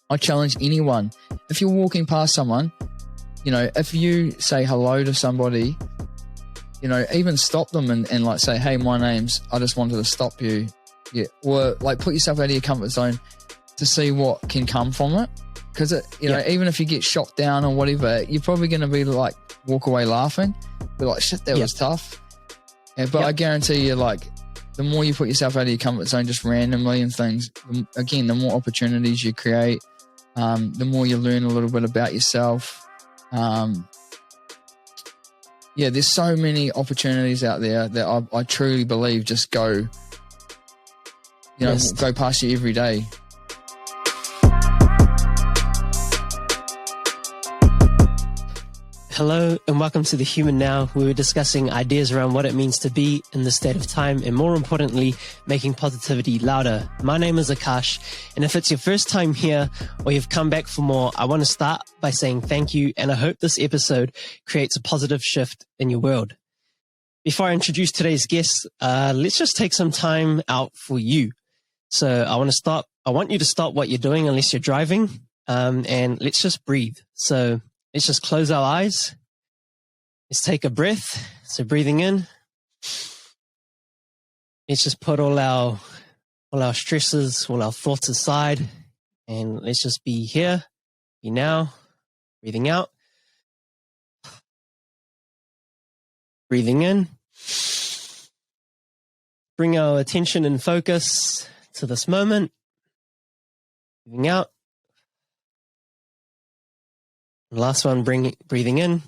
I challenge anyone. If you're walking past someone, you know, if you say hello to somebody, you know, even stop them and like say, hey, my name's, I just wanted to stop you. Yeah. Or like put yourself out of your comfort zone to see what can come from it. Because, you know, even if you get shot down or whatever, you're probably going to be like, walk away laughing. Be like, shit, that was tough. Yeah, but I guarantee you, like, the more you put yourself out of your comfort zone just randomly and things, again, the more opportunities you create, the more you learn a little bit about yourself. Yeah, there's so many opportunities out there that I truly believe just go, you know, go past you every day. Hello and welcome to The Human Now, where we're discussing ideas around what it means to be in this state of time and, more importantly, making positivity louder. My name is Akash, and if it's your first time here or you've come back for more, I want to start by saying thank you, and I hope this episode creates a positive shift in your world. Before I introduce today's guest, let's just take some time out for you. So I want you to stop what you're doing unless you're driving, and let's just breathe. So let's just close our eyes. Let's take a breath. So breathing in. Let's just put all our stresses, all our thoughts aside, and let's just be here, be now. Breathing out. Breathing in. Bring our attention and focus to this moment. Breathing out. Last one, breathing in.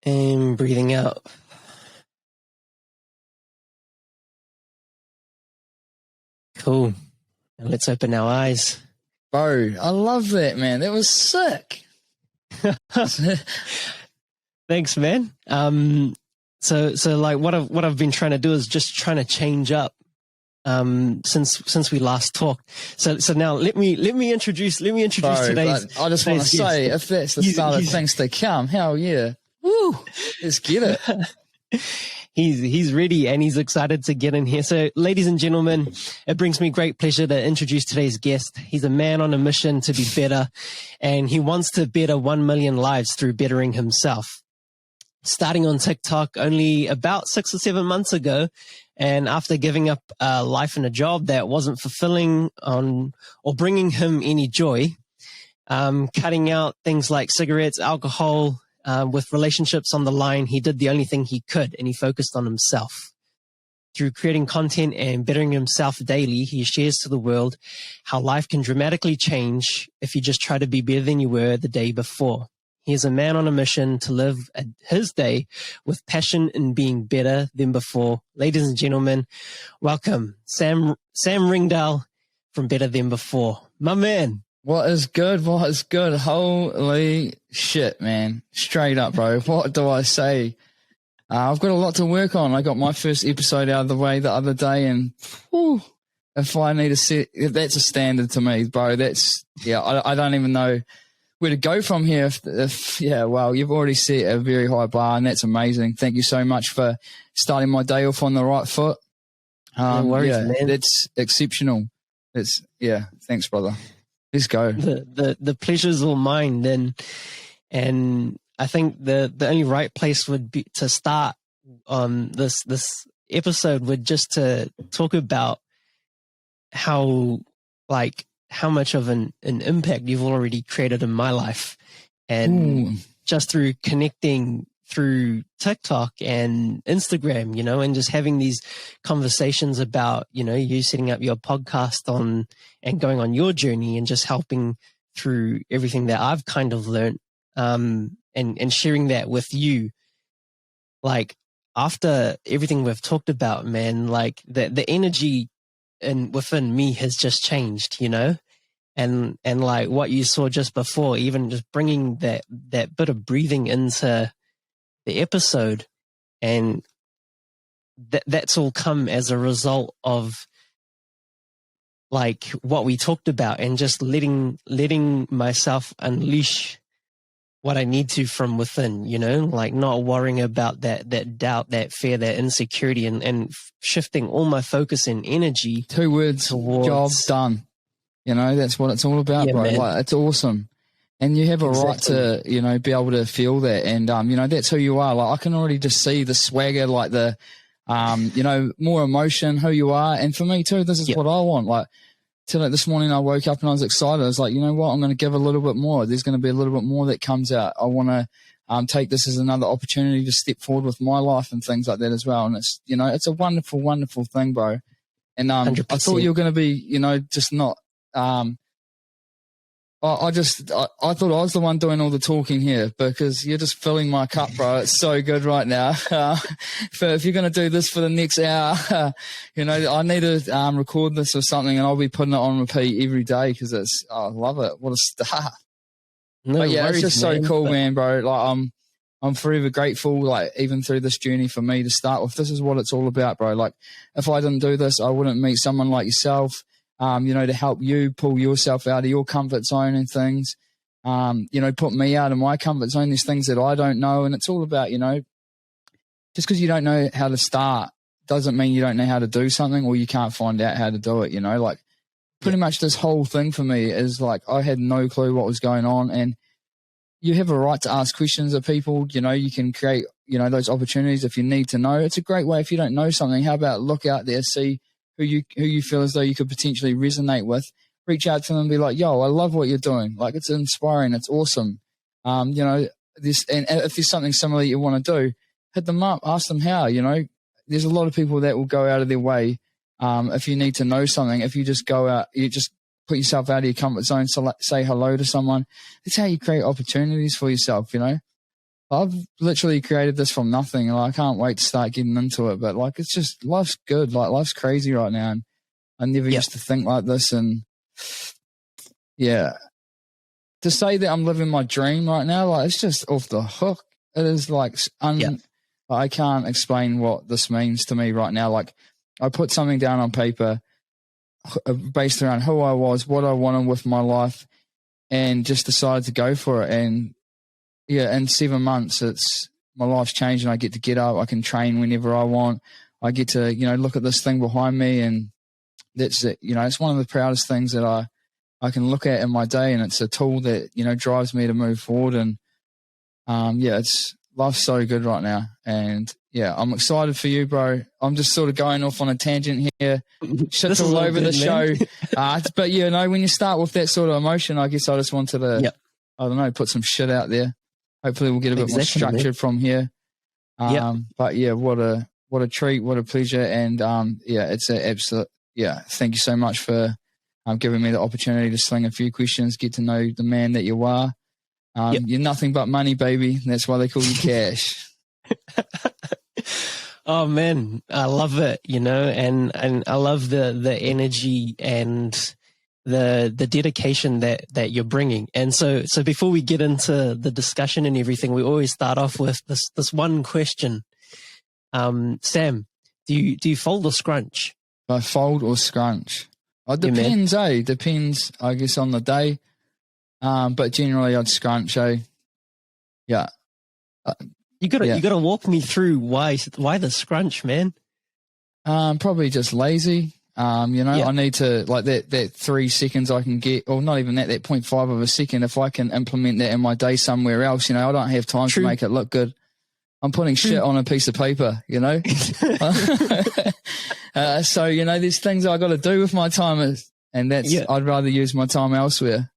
And breathing out. Cool. Now let's open our eyes. Bro, I love that, man. That was sick. Thanks, man. So like what I've been trying to do is just trying to change up since we last talked. So now let me introduce today's. I just want to say, if that's the start of things to come, hell yeah. Woo! Let's get it. He's ready and he's excited to get in here. So, ladies and gentlemen, it brings me great pleasure to introduce today's guest. He's a man on a mission to be better, and he wants to better 1 million lives through bettering himself. Starting on TikTok only about 6 or 7 months ago, and after giving up a life and a job that wasn't fulfilling or bringing him any joy, cutting out things like cigarettes, alcohol, with relationships on the line, he did the only thing he could, and he focused on himself. Through creating content and bettering himself daily, he shares to the world how life can dramatically change if you just try to be better than you were the day before. He is a man on a mission to live his day with passion in being better than before. Ladies and gentlemen, welcome Sam Rigdhal from Better Than Before. My man. What is good? What is good? Holy shit, man. Straight up, bro. What do I say? I've got a lot to work on. I got my first episode out of the way the other day, and if I need to set, that's a standard to me, bro. That's, I don't even know where to go from here. Well, you've already set a very high bar, and that's amazing. Thank you so much for starting my day off on the right foot. No worries, man. That's exceptional. Thanks, brother. Let's go. The pleasure's all mine, and I think the only right place would be to start this episode would just to talk about how much of an impact you've already created in my life, and just through connecting through TikTok and Instagram, and just having these conversations about, you setting up your podcast and going on your journey and just helping through everything that I've kind of learned, and sharing that with you. Like, after everything we've talked about, man, like the energy within me has just changed, and like what you saw just before, even just bringing that bit of breathing into the episode, and that's all come as a result of like what we talked about, and just letting myself unleash what I need to from within, like not worrying about that doubt, that fear, that insecurity, and shifting all my focus and energy. 2 words, towards, job done. That's what it's all about, bro. Man. Like, it's awesome. And you have a right to, be able to feel that. And, that's who you are. Like, I can already just see the swagger, like the, more emotion, who you are. And for me too, this is what I want. Like, this morning I woke up and I was excited. I was like, you know what? I'm going to give a little bit more. There's going to be a little bit more that comes out. I want to take this as another opportunity to step forward with my life and things like that as well. And it's, it's a wonderful, wonderful thing, bro. And I thought you were going to be, just not I thought I was the one doing all the talking here, because you're just filling my cup, bro. It's so good right now. If you're going to do this for the next hour, I need to record this or something, and I'll be putting it on repeat every day, because I love it. What a start. No but yeah, worries, it's just so cool, man, bro. Like, I'm forever grateful, like, even through this journey for me to start with. This is what it's all about, bro. Like, if I didn't do this, I wouldn't meet someone like yourself, to help you pull yourself out of your comfort zone and things, put me out of my comfort zone. There's things that I don't know. And it's all about, just because you don't know how to start doesn't mean you don't know how to do something, or you can't find out how to do it, like pretty much this whole thing for me is like, I had no clue what was going on, and you have a right to ask questions of people. You can create, those opportunities if you need to know. It's a great way. If you don't know something, how about look out there, see who you feel as though you could potentially resonate with, reach out to them and be like, yo, I love what you're doing. Like, it's inspiring. It's awesome. And if there's something similar you want to do, hit them up, ask them how. There's a lot of people that will go out of their way. If you need to know something, if you just go out, you just put yourself out of your comfort zone, say hello to someone. That's how you create opportunities for yourself, I've literally created this from nothing, and I can't wait to start getting into it. But like, it's just, life's good. Like, life's crazy right now, and I never used to think like this. And yeah, to say that I'm living my dream right now, like, it's just off the hook. It is like, I can't explain what this means to me right now. Like, I put something down on paper based around who I was, what I wanted with my life, and just decided to go for it. And yeah, in 7 months, my life's changed, and I get up. I can train whenever I want. I get to, look at this thing behind me, and that's it. It's one of the proudest things that I can look at in my day, and it's a tool that, drives me to move forward. And life's so good right now. And yeah, I'm excited for you, bro. I'm just sort of going off on a tangent here. Shit's all over the show. But when you start with that sort of emotion, I guess I just wanted to, I don't know, put some shit out there. Hopefully we'll get a bit more structured from here. But yeah, what a treat, what a pleasure. And it's an absolute, thank you so much for giving me the opportunity to sling a few questions, get to know the man that you are. You're nothing but money, baby. That's why they call you Cash. Oh man, I love it, and I love the energy and the dedication that you're bringing. And so before we get into the discussion and everything, we always start off with this one question. Sam, do you fold or scrunch? I fold or scrunch? It depends, Depends, I guess, on the day. But generally I'd scrunch, Yeah. You gotta walk me through why the scrunch, man. Probably just lazy. I need to, like, that 3 seconds I can get, or not even that 0.5 of a second, if I can implement that in my day somewhere else, I don't have time to make it look good. I'm putting shit on a piece of paper, So, there's things I got to do with my time, and I'd rather use my time elsewhere.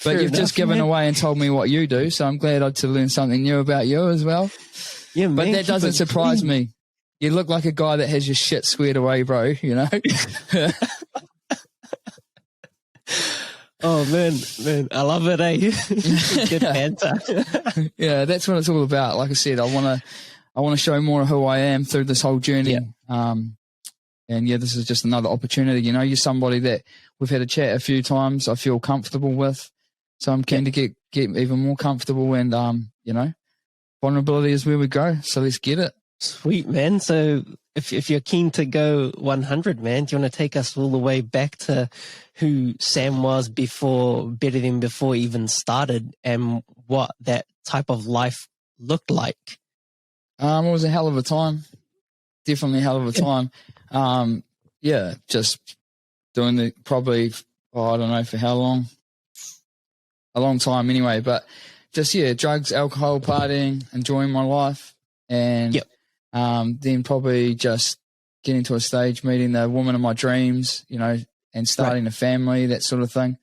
But you've just given away and told me what you do, so I'm glad to learn something new about you as well. Yeah, but that doesn't surprise me. You look like a guy that has your shit squared away, bro, Oh, man, I love it, Good banter. Yeah, that's what it's all about. Like I said, I want to show more of who I am through this whole journey. And this is just another opportunity. You're somebody that we've had a chat a few times, I feel comfortable with. So I'm keen to get even more comfortable, and, vulnerability is where we go. So let's get it. Sweet, man. So if you're keen to go 100, man, do you want to take us all the way back to who Sam was before he even started, and what that type of life looked like? It was a hell of a time. Definitely a hell of a time. Just doing I don't know for how long. A long time anyway, but just, drugs, alcohol, partying, enjoying my life. And then probably just getting to a stage, meeting the woman of my dreams, and starting a family, that sort of thing.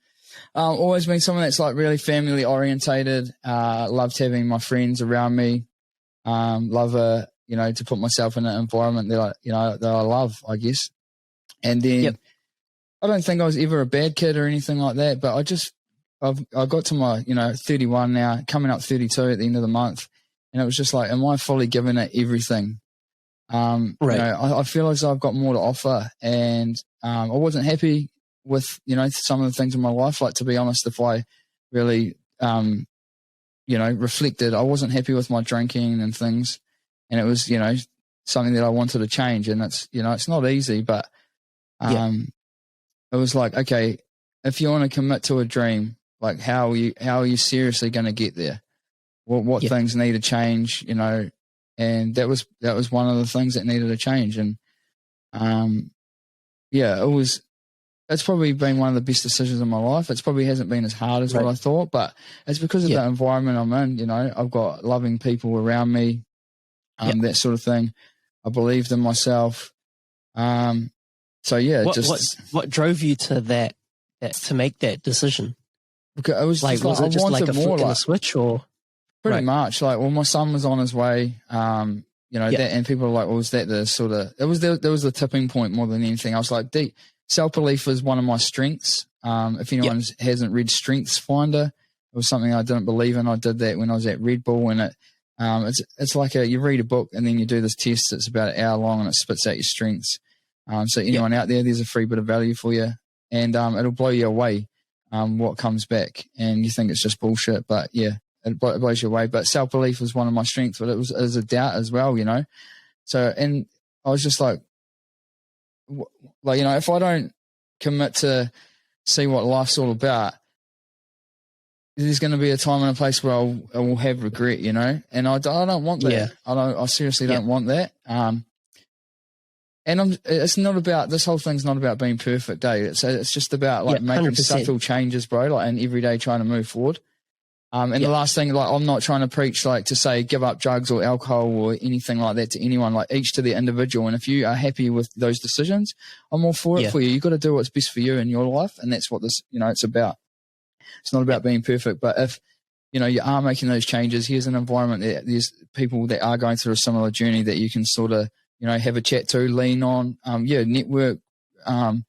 Always been someone that's like really family orientated. Loved having my friends around me. Love to put myself in an environment that I love, I guess. And then I don't think I was ever a bad kid or anything like that, but I got to my 31 now, coming up 32 at the end of the month, and it was just like, am I fully giving it everything? I feel as though I've got more to offer, and I wasn't happy with some of the things in my life. Like, to be honest, if I really reflected, I wasn't happy with my drinking and things, and it was something that I wanted to change. And it's not easy, but it was like, okay, if you want to commit to a dream, like how are you seriously going to get there? What things need to change, and that was one of the things that needed to change. And it's probably been one of the best decisions of my life. It probably hasn't been as hard as what I thought, but it's because of the environment I'm in. I've got loving people around me, that sort of thing. I believed in myself. What drove you to that to make that decision? Because it was like, was it just like a flip in a switch, or pretty much like, well, my son was on his way, that, and people were like, well, was that the sort of, there was the tipping point more than anything. I was like, self-belief is one of my strengths. If anyone hasn't read Strengths Finder, it was something I didn't believe in. I did that when I was at Red Bull, and it's like you read a book and then you do this test. It's about an hour long and it spits out your strengths. So anyone out there, there's a free bit of value for you, and it'll blow you away what comes back, and you think it's just bullshit, but it blows you away. But self-belief was one of my strengths, but it was a doubt as well, So, and I was just like, if I don't commit to see what life's all about, there's going to be a time and a place where I will have regret, and I don't want that. I seriously don't want that. And it's not about, this whole thing's not about being perfect, It's just about making 100%. Subtle changes, bro, and every day trying to move forward. And the last thing, I'm not trying to preach to say give up drugs or alcohol or anything like that to anyone, each to the individual. And if you are happy with those decisions, I'm all for it for you. You've got to do what's best for you in your life. And that's what this, it's about. It's not about being perfect, but if, you are making those changes, here's an environment that there's people that are going through a similar journey that you can sort of, have a chat to, lean on, network, and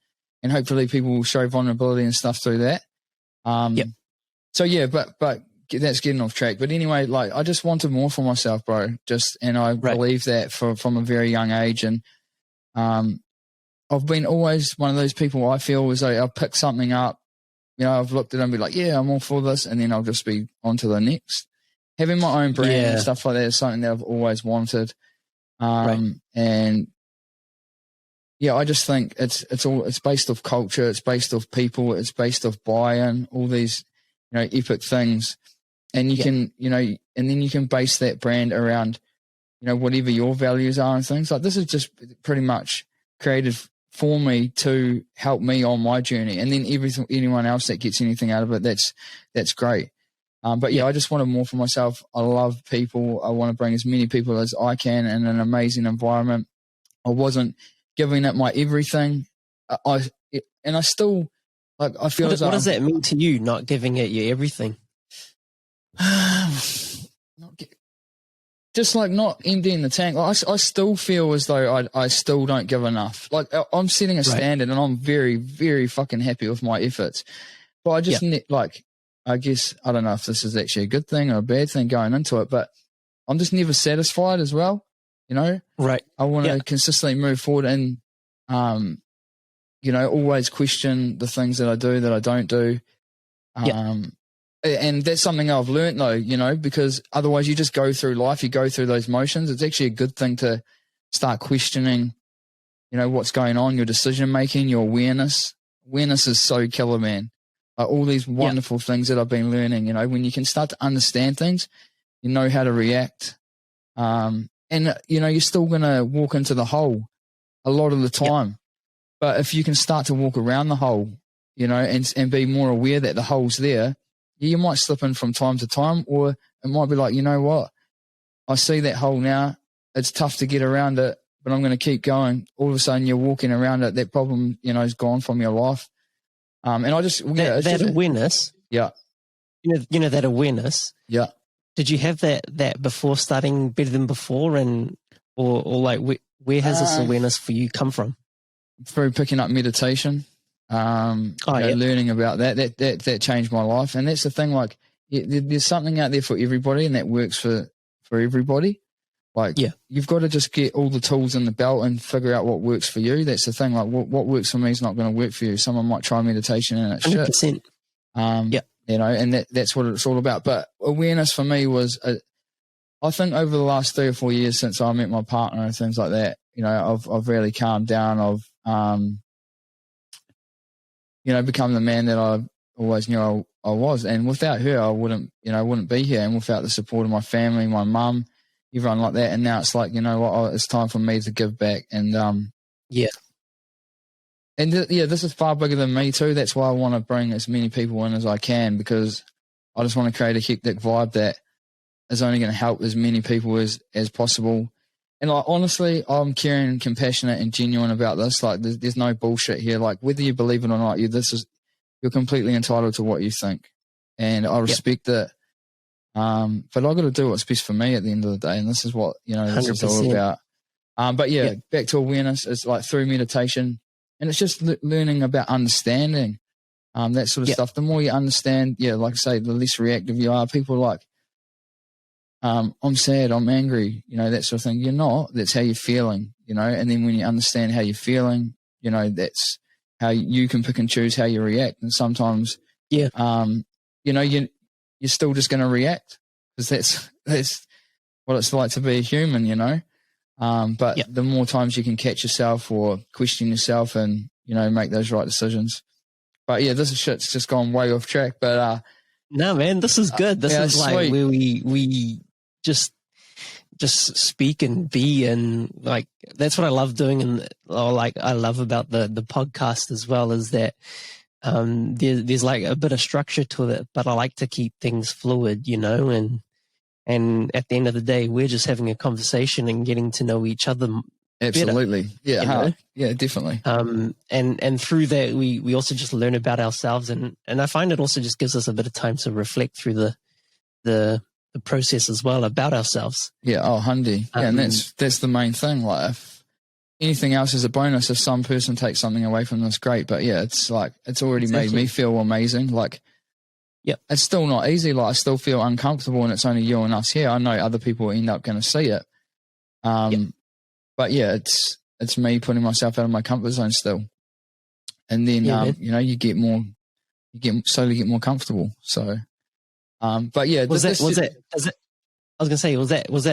hopefully people will show vulnerability and stuff through that. So but that's getting off track. But anyway, I just wanted more for myself, bro. And I believe that from a very young age. And I've been always one of those people, I feel as though I'll pick something up, I've looked at it and be like, I'm all for this. And then I'll just be on to the next. Having my own brand and stuff like that is something that I've always wanted. And I just think it's based off culture, it's based off people, it's based off buy-in, all these, epic things. And you can, and then you can base that brand around, whatever your values are and things. Like, this is just pretty much created for me to help me on my journey. And then anyone else that gets anything out of it, that's great. But I just wanted more for myself. I love people. I want to bring as many people as I can in an amazing environment. I wasn't giving it my everything. I still, I feel what does that mean to you, not giving it your everything? Just not emptying the tank. I still feel as though I still don't give enough. I'm setting a standard, and I'm very, very fucking happy with my efforts. But I just I guess, I don't know if this is actually a good thing or a bad thing going into it, but I'm just never satisfied as well, Right. I want to consistently move forward and, always question the things that I do that I don't do. And that's something I've learned though, because otherwise you just go through life, you go through those motions. It's actually a good thing to start questioning, what's going on, your decision making, your awareness. Awareness is so killer, man. all these wonderful things that I've been learning. You know, when you can start to understand things, you know how to react. And, you know, you're still going to walk into the hole a lot of the time. But if you can start to walk around the hole, you know, and be more aware that the hole's there, you might slip in from time to time, or it might be like, you know what, I see that hole now. It's tough to get around it, but I'm going to keep going. All of a sudden you're walking around it. That problem, you know, is gone from your life. And I just, that awareness. Yeah. You know, that awareness. Yeah. Did you have that before starting Better Than Before, or like where has this awareness for you come from? Through picking up meditation, learning about that changed my life. And that's the thing, like, there's something out there for everybody, and that works for everybody. Like, you've got to just get all the tools in the belt and figure out what works for you. That's the thing. Like, what works for me is not going to work for you. Someone might try meditation and it's 100%. shit. You know, and that's what it's all about. But awareness for me was, I think over the last 3 or 4 years since I met my partner and things like that, you know, I've really calmed down. I've, you know, become the man that I always knew I was. And without her, I wouldn't be here. And without the support of my family, my mum, everyone like that. And now it's like, you know what, it's time for me to give back. And, And this is far bigger than me too. That's why I want to bring as many people in as I can, because I just want to create a hectic vibe that is only going to help as many people as possible. And like, honestly, I'm caring, compassionate and genuine about this. Like, there's no bullshit here. Like, whether you believe it or not, you're completely entitled to what you think. And I respect that. But I've got to do what's best for me at the end of the day. And this is what, you know, this 100%. is all about. Back to awareness. It's like through meditation. And it's just learning about understanding that sort of stuff. The more you understand, like I say, the less reactive you are. People are like, I'm sad, I'm angry, you know, that sort of thing. You're not. That's how you're feeling, you know. And then when you understand how you're feeling, you know, that's how you can pick and choose how you react. And sometimes, you know, you're still just going to react, because that's what it's like to be a human, you know. But the more times you can catch yourself or question yourself and, you know, make those right decisions. But this shit's just gone way off track. But no, man, this is good. This is like sweet. where we just speak and be, and like that's what I love doing, and I love about the podcast as well, is that there's like a bit of structure to it, but I like to keep things fluid, you know, and at the end of the day, we're just having a conversation and getting to know each other. Absolutely. Better, yeah, definitely. And through that, we also just learn about ourselves, and I find it also just gives us a bit of time to reflect through the process as well about ourselves. Yeah. Oh, hundy. Yeah. And that's the main thing. Like, if anything else is a bonus, if some person takes something away from this, great. But it's like, it's already made me feel amazing. Like, it's still not easy. Like, I still feel uncomfortable, and it's only you and us here. I know other people end up going to see it. But it's me putting myself out of my comfort zone still. And then, you know, you slowly get more comfortable. So, but yeah. Was that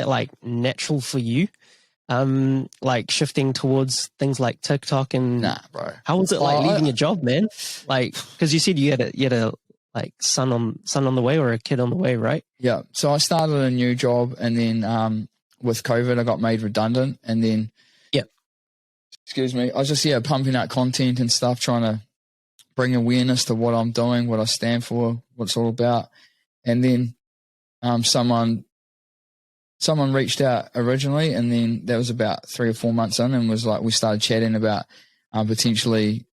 like natural for you? Like shifting towards things like TikTok and nah, bro. How was it like leaving your job, man? Like, cause you said you had a like son on the way, or a kid on the way, right? Yeah. So I started a new job, and then, with COVID, I got made redundant, and then, excuse me, I was just, pumping out content and stuff, trying to bring awareness to what I'm doing, what I stand for, what it's all about. And then, someone reached out originally, and then that was about 3 or 4 months in, and was like, we started chatting about, potentially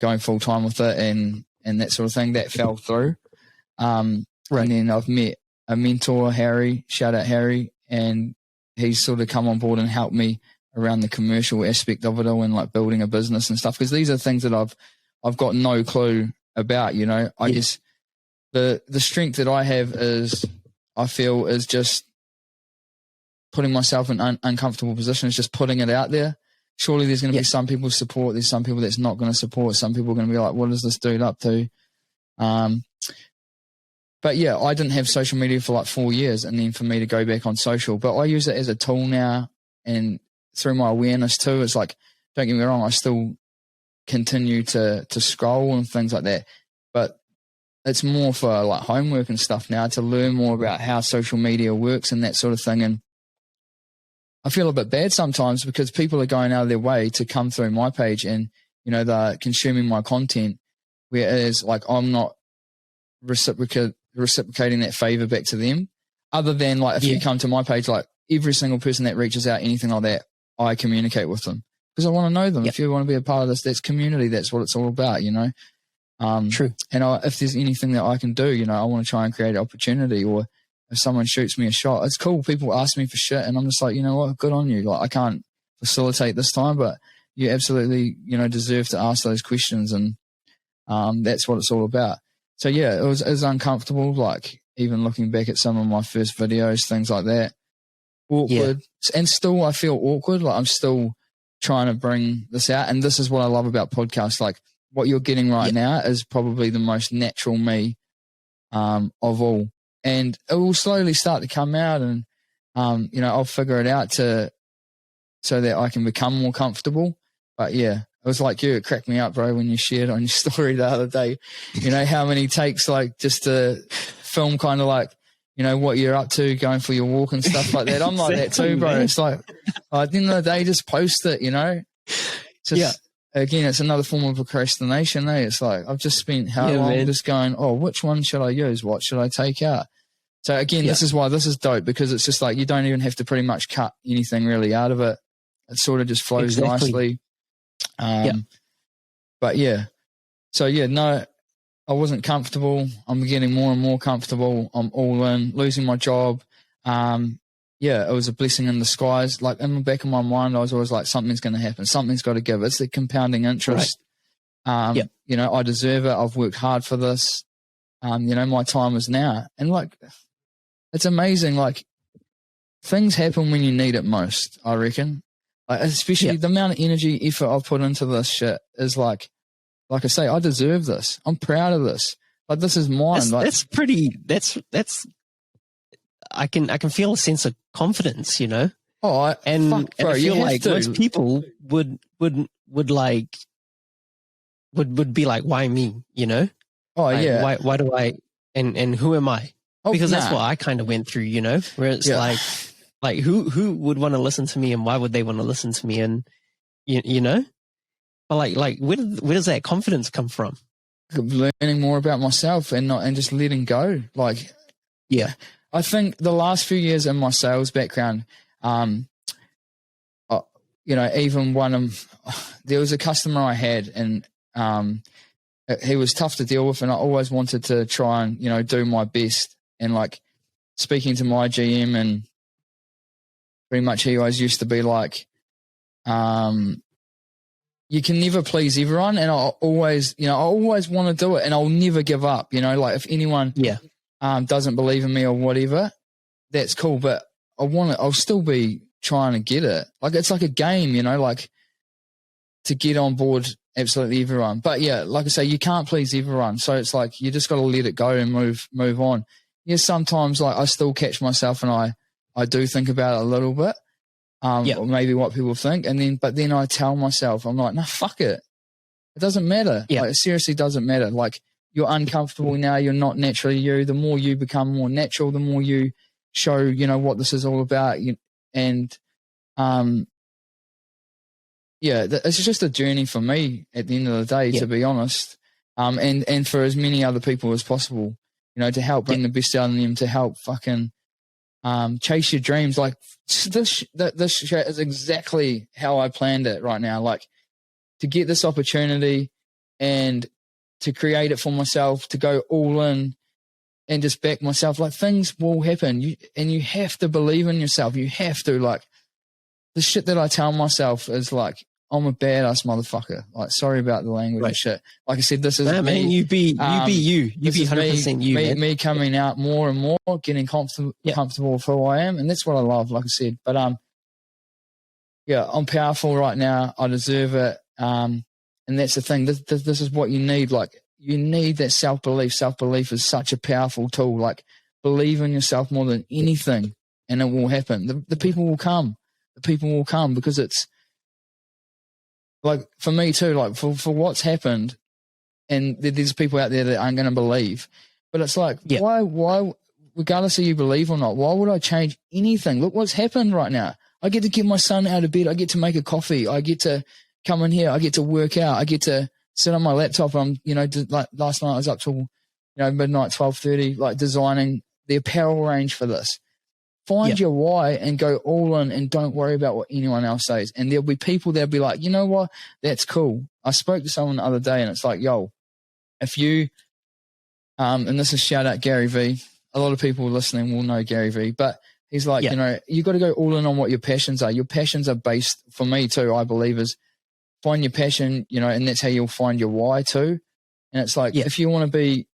going full time with it and that sort of thing. That fell through. And then I've met a mentor, Harry, shout out Harry, and he's sort of come on board and helped me around the commercial aspect of it all, and like building a business and stuff. Because these are things that I've got no clue about, you know. I guess the strength that I have I feel is just putting myself in uncomfortable positions, just putting it out there. Surely there's going to be some people support. There's some people that's not going to support. Some people are going to be like, what is this dude up to? But I didn't have social media for like 4 years, and then for me to go back on social, but I use it as a tool now, and through my awareness too. It's like, don't get me wrong, I still continue to scroll and things like that, but it's more for like homework and stuff now to learn more about how social media works and that sort of thing. And I feel a bit bad sometimes because people are going out of their way to come through my page and, you know, they're consuming my content, whereas like I'm not reciprocating that favor back to them. Other than like if you come to my page, like every single person that reaches out, anything like that, I communicate with them because I want to know them. If you want to be a part of this, that's community. That's what it's all about, you know? True. And if there's anything that I can do, you know, I want to try and create an opportunity. Or if someone shoots me a shot, it's cool. People ask me for shit and I'm just like, you know what, good on you. Like I can't facilitate this time, but you absolutely, you know, deserve to ask those questions. And that's what it's all about. So yeah, it was uncomfortable. Like even looking back at some of my first videos, things like that, awkward. And still I feel awkward. Like I'm still trying to bring this out. And this is what I love about podcasts. Like what you're getting right now is probably the most natural me of all. And it will slowly start to come out and, you know, I'll figure it out so that I can become more comfortable. But yeah, it was like you, it cracked me up, bro, when you shared on your story the other day, you know, how many takes like just to film kind of like, you know, what you're up to, going for your walk and stuff like that. I'm like that too, bro. Man. It's like, at the end of the day, just post it, you know. Just, again, it's another form of procrastination, eh? It's like, I've just spent how long just going, oh, which one should I use? What should I take out? So again, this is why this is dope, because it's just like, you don't even have to pretty much cut anything really out of it. It sort of just flows nicely. But yeah, so yeah, no, I wasn't comfortable. I'm getting more and more comfortable. I'm all in, losing my job. Yeah, it was a blessing in disguise. Like in the back of my mind, I was always like, something's going to happen. Something's got to give. It's the compounding interest. You know, I deserve it. I've worked hard for this. You know, my time is now. And like, it's amazing. Like things happen when you need it most, I reckon. Like, especially the amount of energy, effort I've put into this shit is like I say, I deserve this. I'm proud of this. Like this is mine. That's I can feel a sense of confidence, you know. Oh, and I feel like most people would be like, why me, you know? Oh, like, yeah. Why do I, and who am I? Because that's what I kind of went through, you know, where it's like who would want to listen to me and why would they want to listen to me? And, you know, but like where does that confidence come from? Learning more about myself and just letting go. Like, I think the last few years in my sales background, you know, even there was a customer I had and he was tough to deal with, and I always wanted to try and, you know, do my best. And like speaking to my GM, and pretty much he always used to be like, you can never please everyone. And I always want to do it, and I'll never give up. You know, like if anyone doesn't believe in me or whatever, that's cool. But I'll still be trying to get it. Like it's like a game, you know, like to get on board absolutely everyone. But yeah, like I say, you can't please everyone. So it's like, you just got to let it go and move on. Yes, sometimes like I still catch myself and I do think about it a little bit, or maybe what people think. But then I tell myself, I'm like, no, fuck it. It doesn't matter. Like, it seriously doesn't matter. Like you're uncomfortable now. You're not naturally you. The more you become more natural, the more you show, you know, what this is all about. It's just a journey for me at the end of the day, to be honest. And for as many other people as possible, you know, to help bring the best out of them, to help fucking chase your dreams. Like this shit is exactly how I planned it right now. Like to get this opportunity and to create it for myself, to go all in and just back myself. Like things will happen. You have to believe in yourself. You have to. Like the shit that I tell myself is like, I'm a badass motherfucker. Like, sorry about the language and shit. Like I said, this is me. Man, you be you. You be 100% you. Me coming out more and more, getting comfortable with who I am, and that's what I love. Like I said, but I'm powerful right now. I deserve it. And that's the thing. This is what you need. Like you need that self-belief. Self-belief is such a powerful tool. Like believe in yourself more than anything, and it will happen. The people will come. The people will come, because it's like for me too, like for what's happened, and there's people out there that aren't going to believe. But it's like, why, regardless of you believe or not, why would I change anything? Look what's happened right now. I get to get my son out of bed. I get to make a coffee. I get to come in here. I get to work out. I get to sit on my laptop. Like last night I was up till, midnight, 12:30, like designing the apparel range for this. Find your why and go all in, and don't worry about what anyone else says. And there'll be people that'll be like, you know what? That's cool. I spoke to someone the other day, and it's like, yo, if you, and this is shout out Gary V. A lot of people listening will know Gary V, but he's like, you got to go all in on what your passions are. Your passions are based, for me too, I believe, is find your passion, and that's how you'll find your why too. And it's like, if you want to be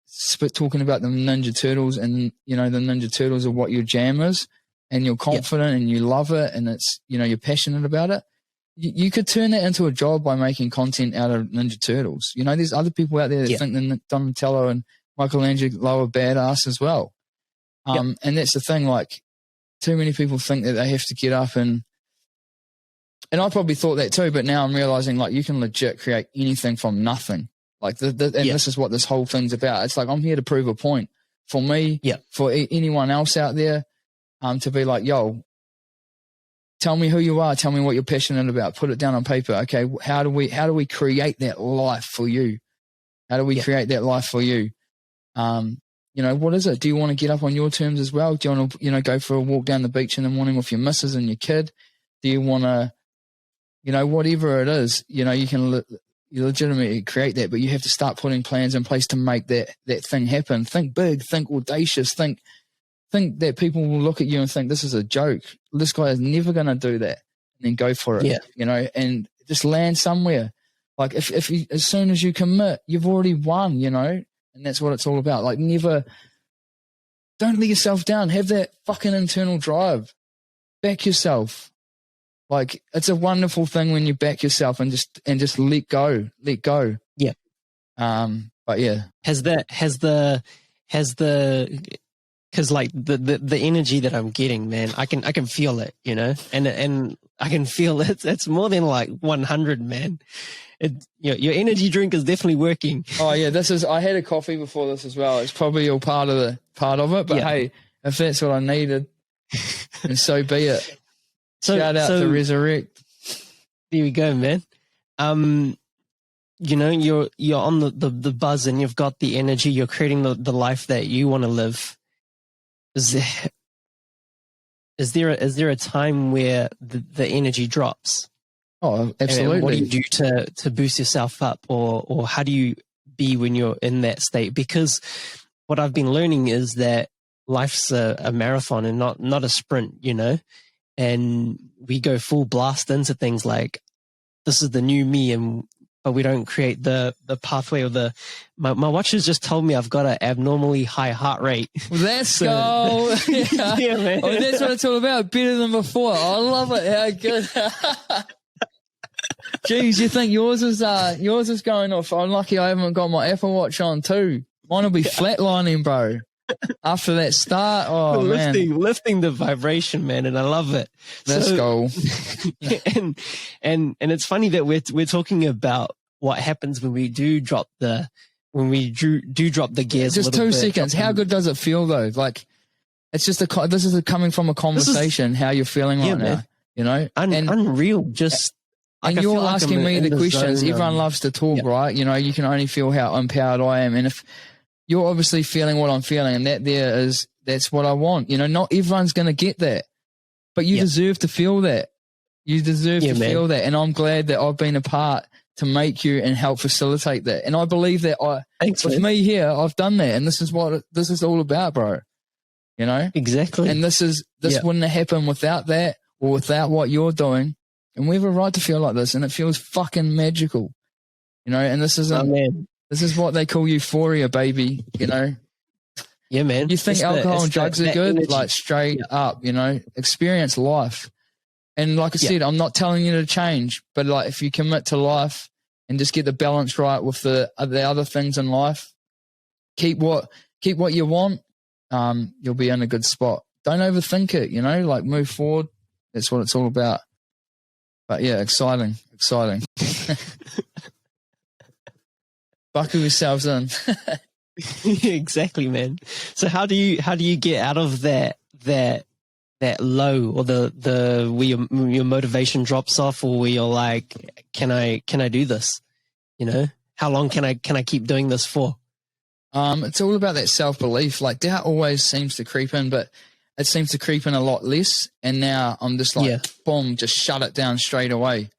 talking about the Ninja Turtles, and, the Ninja Turtles are what your jam is, and you're confident and you love it, and it's, you're passionate about it, you could turn that into a job by making content out of Ninja Turtles. There's other people out there that think that Donatello and Michelangelo are badass as well. And that's the thing, like, too many people think that they have to get up and I probably thought that too, but now I'm realizing, like, you can legit create anything from nothing. Like, this is what this whole thing's about. It's like, I'm here to prove a point for me, for anyone else out there, to be like, yo, tell me who you are. Tell me what you're passionate about. Put it down on paper. Okay, how do we create that life for you? How do we create that life for you? What is it? Do you want to get up on your terms as well? Do you want to, go for a walk down the beach in the morning with your missus and your kid? Do you want to, whatever it is, you can you legitimately create that, but you have to start putting plans in place to make that thing happen. Think big, think audacious, think that people will look at you and think this is a joke. This guy is never going to do that, and then go for it, and just land somewhere. Like, if you, as soon as you commit, you've already won, and that's what it's all about. Like, don't let yourself down. Have that fucking internal drive. Back yourself. Like, it's a wonderful thing when you back yourself and just let go. Yeah. But yeah. Because like the energy that I'm getting, man, I can feel it, and I can feel it. It's more than like 100, man. Your energy drink is definitely working. Oh yeah, I had a coffee before this as well. It's probably all part of it, but hey, if that's what I needed, and so be it. Shout out to Resurrect. There we go, man. You're on the buzz, and you've got the energy. You're creating the life that you want to live. Is there a time where the energy drops? Oh, absolutely. And what do you do to boost yourself up, or how do you be when you're in that state? Because what I've been learning is that life's a marathon and not a sprint, and we go full blast into things like, this is the new me, but we don't create the pathway or my watch has just told me I've got an abnormally high heart rate. Let's go. Yeah, man. Oh, that's what it's all about. Better than before. I love it. How good. Jeez, you think yours is going off? I'm lucky I haven't got my Apple Watch on too. Mine will be flatlining, bro. After that start, lifting the vibration, man, and I love it. Let's go. and it's funny that we're talking about what happens when we do drop the gears. Just 2 seconds. How good does it feel though? Like, it's just this is coming from a conversation. How you're feeling right now? Unreal. Just. And you're asking me the questions. Everyone loves to talk, right? You can only feel how empowered I am, and if you're obviously feeling what I'm feeling, and that's what I want. Not everyone's going to get that, but you deserve to feel that. You deserve to feel that, and I'm glad that I've been a part to make you and help facilitate that. And I believe that me here, I've done that, and this is what this is all about, bro. Exactly. And this wouldn't have happened without that, or without what you're doing. And we have a right to feel like this, and it feels fucking magical, and this is this is what they call euphoria, baby, Yeah, man. You think alcohol and drugs are good? Energy. Like, straight up, experience life. And like I said, I'm not telling you to change, but like, if you commit to life and just get the balance right with the other things in life, keep what you want, you'll be in a good spot. Don't overthink it, like, move forward. That's what it's all about. But yeah, exciting. buckle yourselves in. Exactly, man. So how do you get out of that low, or the where your motivation drops off, or where you're like, can I do this? You know, how long can I keep doing this for? It's all about that self-belief. Like, doubt always seems to creep in, but it seems to creep in a lot less. And now I'm just like, boom, just shut it down straight away.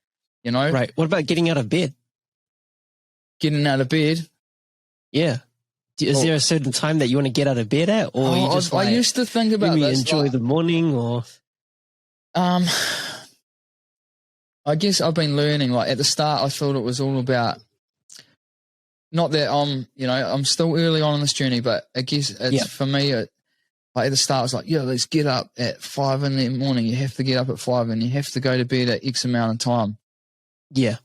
You know? Right. What about getting out of bed? Getting out of bed? Yeah. Is there a certain time that you want to get out of bed at, or you just I used to think about this. Enjoy the morning, or? I guess I've been learning. Like, at the start, I thought it was all about. Not that I'm still early on in this journey, but I guess it's for me. Like at the start, I was like, let's get up at 5 in the morning. You have to get up at 5, and you have to go to bed at X amount of time. Yeah.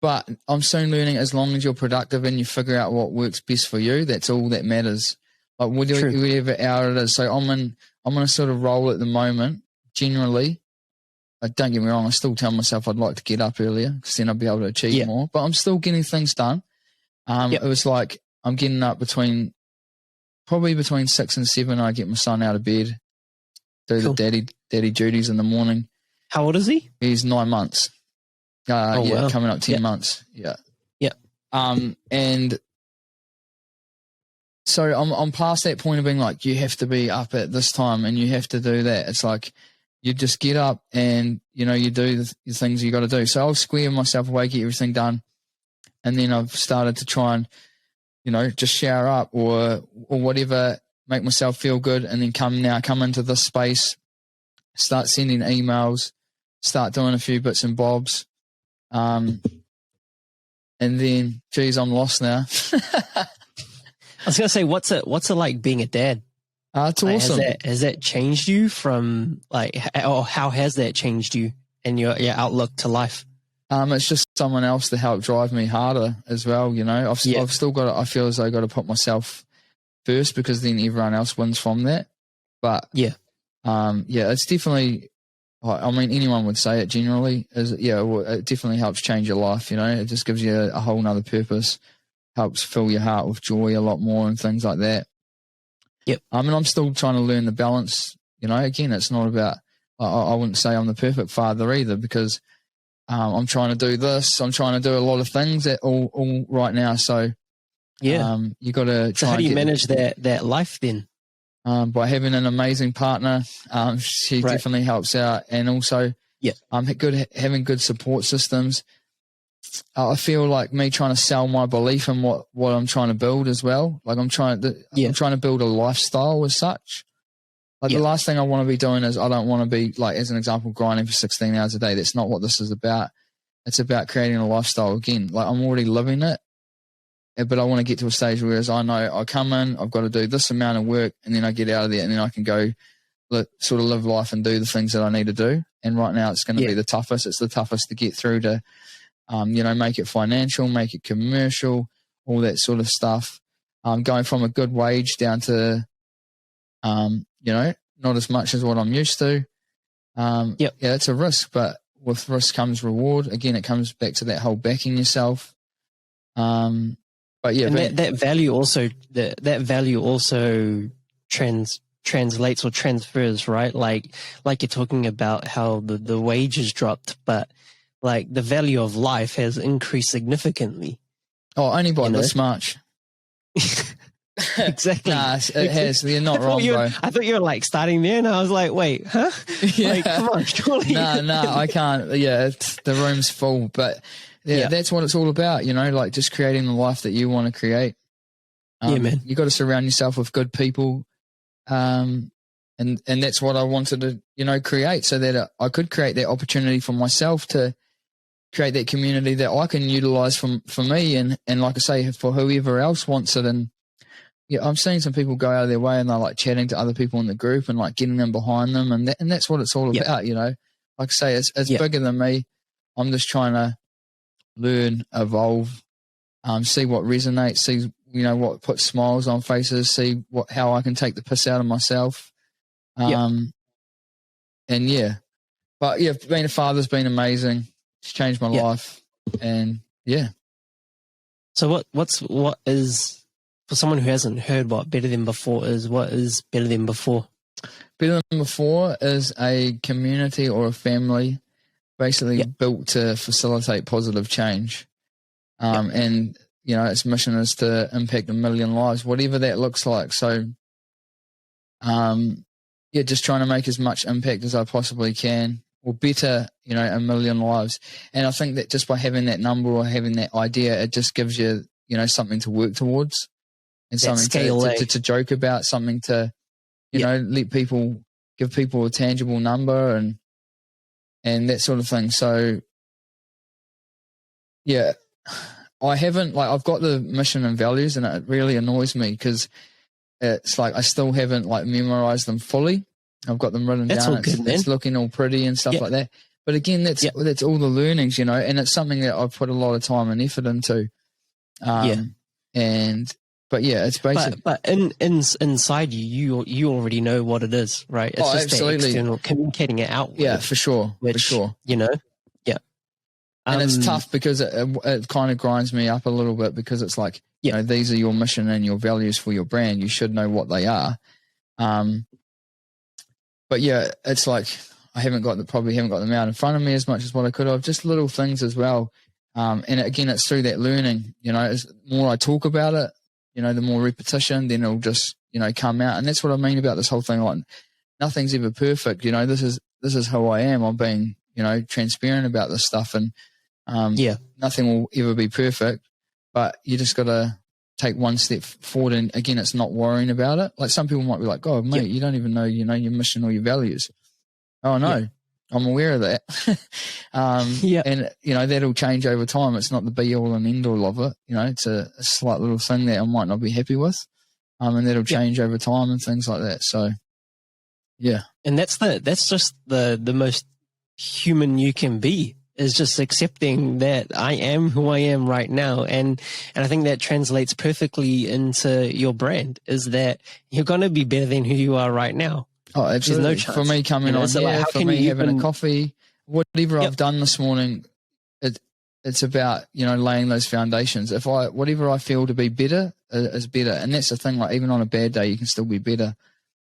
But I'm soon learning, as long as you're productive and you figure out what works best for you, that's all that matters. Like whatever hour it is. So I'm in a sort of role at the moment. Generally, don't get me wrong, I still tell myself I'd like to get up earlier because then I'll be able to achieve more. But I'm still getting things done. It was like I'm getting up probably between 6 and 7. I get my son out of bed, do the daddy duties in the morning. How old is he? He's 9 months. Wow. Coming up 10 months. Yeah. Yeah. And so I'm past that point of being like, you have to be up at this time and you have to do that. It's like you just get up and, you do the things you got to do. So I'll square myself away, get everything done. And then I've started to try and, just shower up or whatever, make myself feel good, and then come into this space, start sending emails, start doing a few bits and bobs. And then, geez, I'm lost now. I was going to say, what's it like being a dad? It's awesome. Has that changed you from or how has that changed you and your outlook to life? It's just someone else to help drive me harder as well. I've still got to, I feel as though I got to put myself first, because then everyone else wins from that. But it's definitely, I mean, anyone would say it generally it definitely helps change your life. It just gives you a whole nother purpose, helps fill your heart with joy a lot more and things like that. Yep. And I'm still trying to learn the balance. Again, it's not about, I wouldn't say I'm the perfect father either, because I'm trying to do this. I'm trying to do a lot of things all right now. So, you got to try. So how do you manage that life then? By having an amazing partner. She definitely helps out. And also, having good support systems. I feel like me trying to sell my belief in what I'm trying to build as well. Like I'm trying to build a lifestyle as such. Like the last thing I want to be doing is, I don't want to be, like, as an example, grinding for 16 hours a day. That's not what this is about. It's about creating a lifestyle again. Like, I'm already living it, but I want to get to a stage where I know I come in, I've got to do this amount of work, and then I get out of there, and then I can go sort of live life and do the things that I need to do. And right now it's going to be the toughest. It's the toughest to get through to, make it financial, make it commercial, all that sort of stuff. Going from a good wage down to, not as much as what I'm used to. It's a risk, but with risk comes reward. Again, it comes back to that whole backing yourself. That value also translates or transfers, right? Like you're talking about how the wages dropped, but like the value of life has increased significantly. Oh, only by this much. Exactly. Nah, it has. You're not wrong, bro. I thought you were like starting there, and I was like, wait, huh? Like, come on, surely. No, I can't. Yeah, the room's full, but that's what it's all about, like just creating the life that you want to create. Man. You got to surround yourself with good people. And that's what I wanted to, create, so that I could create that opportunity for myself to create that community that I can utilize for me and like I say, for whoever else wants it. And I'm seeing some people go out of their way and they're like chatting to other people in the group and like getting them behind them. And that's what it's all about, Like I say, it's bigger than me. I'm just trying to learn, evolve, see what resonates, see, what puts smiles on faces, see how I can take the piss out of myself. But being a father's been amazing. It's changed my life. And So what is, for someone who hasn't heard what Better Than Before is, what is Better Than Before? Better Than Before is a community or a family basically built to facilitate positive change. And, its mission is to impact 1 million lives, whatever that looks like. So, just trying to make as much impact as I possibly can, or better, 1 million lives. And I think that just by having that number or having that idea, it just gives you, something to work towards and something to joke about, something to, give people a tangible number and that sort of thing. So, yeah, I've got the mission and values, and it really annoys me because it's like I still haven't memorized them fully. I've got them written down. It's looking all pretty and stuff like that. But again, that's all the learnings, and it's something that I've put a lot of time and effort into. But it's basic. But inside you already know what it is, right? It's just absolutely. The external communicating it out. Yeah, for sure. And it's tough because it kind of grinds me up a little bit because it's like, these are your mission and your values for your brand. You should know what they are. But it's like I probably haven't got them out in front of me as much as what I could have. Just little things as well. And again, it's through that learning. As more I talk about it, the more repetition, then it'll just come out. And that's what I mean about this whole thing. Like nothing's ever perfect. This is who I am. I'm being transparent about this stuff, and nothing will ever be perfect. But you just got to take one step forward. And again, it's not worrying about it. Like some people might be like, "Oh, mate, you don't even know, your mission or your values." Oh no, I'm aware of that. And that'll change over time. It's not the be all and end all of it. It's a slight little thing that I might not be happy with, and that'll change over time and things like that. So, yeah. And that's just the most human you can be, is just accepting that I am who I am right now. And I think that translates perfectly into your brand, is that you're going to be better than who you are right now. Oh, absolutely. There's no chance. For me coming on here, for me having a coffee, whatever I've done this morning, it's about, laying those foundations. Whatever I feel to be better is better. And that's the thing, like even on a bad day, you can still be better.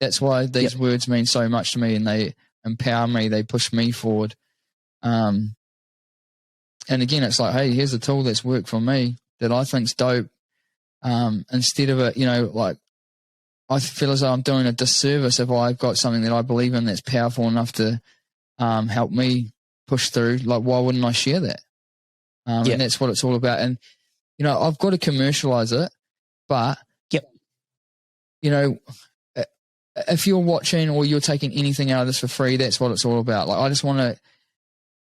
That's why these words mean so much to me, and they empower me. They push me forward. And again, it's like, hey, here's a tool that's worked for me that I think's dope. Instead of it, I feel as though I'm doing a disservice if I've got something that I believe in that's powerful enough to help me push through. Like, why wouldn't I share that? And that's what it's all about. And, I've got to commercialize it, but, if you're watching or you're taking anything out of this for free, that's what it's all about. Like, I just want to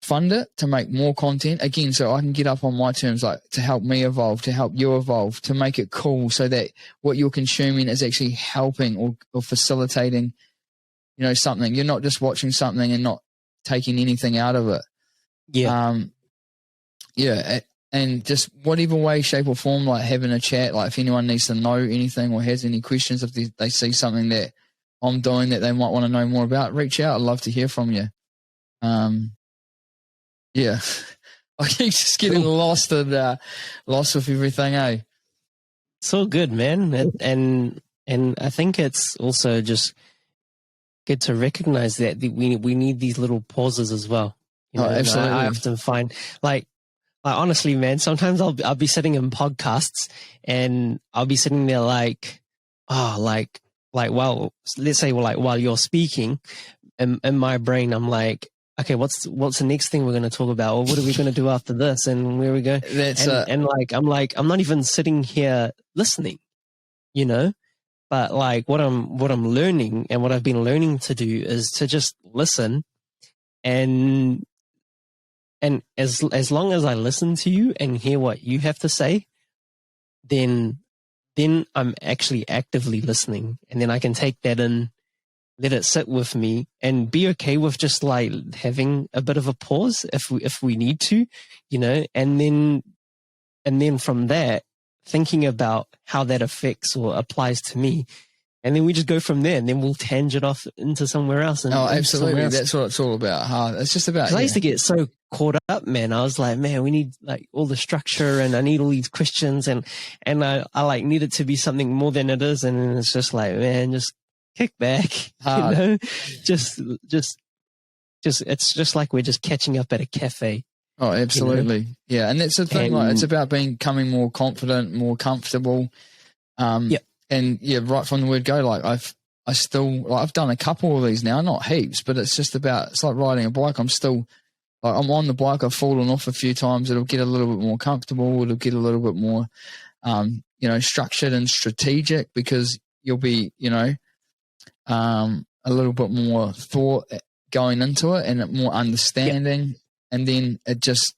fund it to make more content, again, so I can get up on my terms, like to help me evolve, to help you evolve, to make it cool so that what you're consuming is actually helping or facilitating, something. You're not just watching something and not taking anything out of it. And just whatever way, shape or form, like having a chat, like if anyone needs to know anything or has any questions, if they see something that I'm doing that they might want to know more about, reach out. I'd love to hear from you. I keep just getting lost with everything, eh? It's all good, man. And I think it's also just good to recognize that we need these little pauses as well. Absolutely. I often find like honestly, man, sometimes I'll be sitting in podcasts and I'll be sitting there let's say while you're speaking, in my brain I'm like, okay, what's the next thing we're going to talk about, or what are we going to do after this, and where we go? I'm not even sitting here listening, but like what I'm learning and what I've been learning to do is to just listen, and as long as I listen to you and hear what you have to say, then I'm actually actively listening, and then I can take that in, let it sit with me, and be okay with just like having a bit of a pause if we need to, and then from that, thinking about how that affects or applies to me. And then we just go from there, and then we'll tangent off into somewhere else. Absolutely. That's what it's all about. Huh? It's just about, I used to get so caught up, man. I was like, man, we need like all the structure, and I need all these questions, and I like need it to be something more than it is. And it's just like, man, just kick back, just it's just like we're just catching up at a cafe. Oh, absolutely. Yeah. And that's the thing, like, it's about becoming more confident, more comfortable. And yeah, right from the word go, like I've done a couple of these now, not heaps, but it's just about, it's like riding a bike. I'm still, like, I'm on the bike. I've fallen off a few times. It'll get a little bit more comfortable. It'll get a little bit more, structured and strategic, because you'll be, a little bit more thought going into it and more understanding. Yep. And then it just,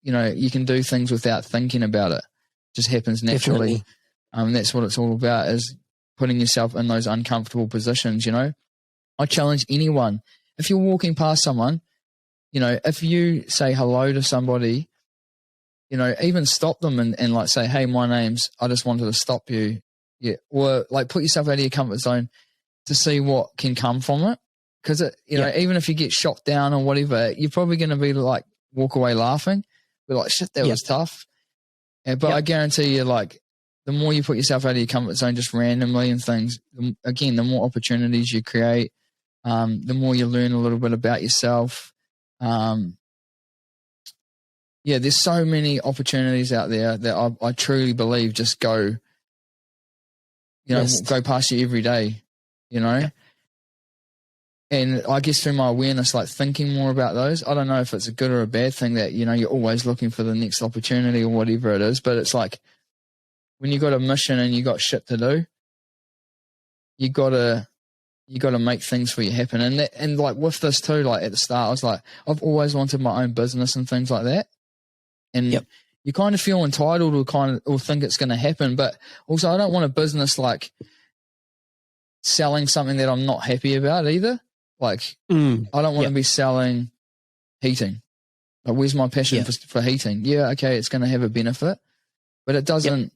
you can do things without thinking about it. It just happens naturally. That's what it's all about, is putting yourself in those uncomfortable positions. I challenge anyone, if you're walking past someone, if you say hello to somebody, even stop them and like say, hey, I just wanted to stop you. Yeah. Or like put yourself out of your comfort zone to see what can come from it. Because, even if you get shot down or whatever, you're probably going to be like, walk away laughing. Be like, shit, that was tough. But I guarantee you, like, the more you put yourself out of your comfort zone just randomly and things, again, the more opportunities you create, the more you learn a little bit about yourself. There's so many opportunities out there that I truly believe just go past you every day, And I guess through my awareness, like thinking more about those, I don't know if it's a good or a bad thing that, you're always looking for the next opportunity or whatever it is, but it's like when you got a mission and you got shit to do, you gotta make things for you happen. And like with this too, like at the start, I was like, I've always wanted my own business and things like that. And you kind of feel entitled or think it's going to happen. But also I don't want a business like selling something that I'm not happy about either. Like, I don't want to be selling heating. Like, where's my passion for heating? Yeah, okay, it's going to have a benefit, but it doesn't.